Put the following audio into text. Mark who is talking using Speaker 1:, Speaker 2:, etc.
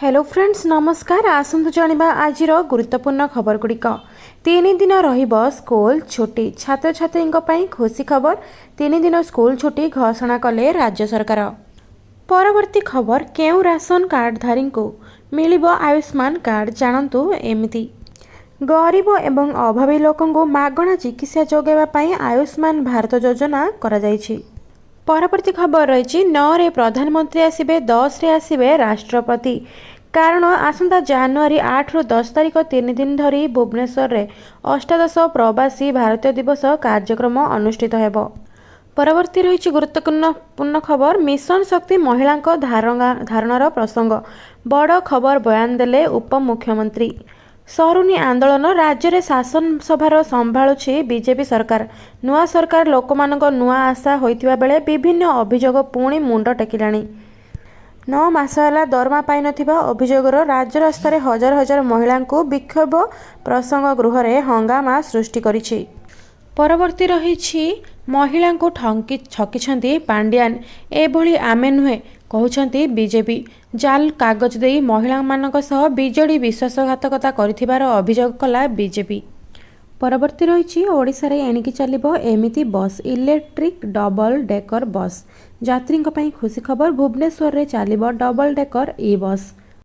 Speaker 1: Hello friends नमस्कार। आसंतु जानिबा आजिर गुरुत्वपूर्ण खबर गुड़िक। 3 दिन रहिबो स्कूल छुट्टी। छात्र छात्री खुशी खबर। 3 दिन स्कूल छुट्टी घोषणा कले राज्य सरकार। परवर्ती खबर केउ राशन कार्डधारी को मिलिबो आयुष्मान कार्ड जानतु एमिति। गरीब एवं अभावी लोकंकु मागणा चिकित्सा जोगाइबा पई आयुष्मान भारत योजना करा जायछि। परवर्ती खबर रही 9 रे प्रधानमंत्री आसबे 10 रे आसबे राष्ट्रपति। कारण आसंता जनवरी 8 रु 10 तारिख 3 दिन धरी भुवनेश्वर रे अष्टादश प्रवासी भारतीय दिवस कार्यक्रम अनुष्ठित हेबो। परवर्ती रही गुरुत्वपूर्ण खबर मिशन शक्ति महिला धारणार प्रसंग। बड़ खबर बयान देले उपमुख्यमंत्री। सरुनी आंदोलन राज्य रे शासन सभार संभाळुछि बीजेपी सरकार। नुआ सरकार लोकमानक नुआ आशा होइतिबा बेले विभिन्न अभियोग पुणी मुंड टेकिलाणी। 9 मास होला दरमा पाई नथिबा अभियोगर राज्य रास्तार हजार हजार महिला विक्षोभ प्रसंग गृह रे हंगामा सृष्टि करिछि। परवर्ती रही महिला छकिछंती पांड्यान। एभली आमे नुहे कहउछंती बीजेपी। जाल कागज देई महिला मानक सह बीजेडी विश्वासघातकता करिथिबार अभियोग कला बीजेपी। परवर्ती रही ओडिशा रे एणिकी चलिबो एमिति बस इलेक्ट्रिक डबल डेकर बस। यात्री खुशी खबर भुवनेश्वर रे चलिबो डबल डेकर ई बस।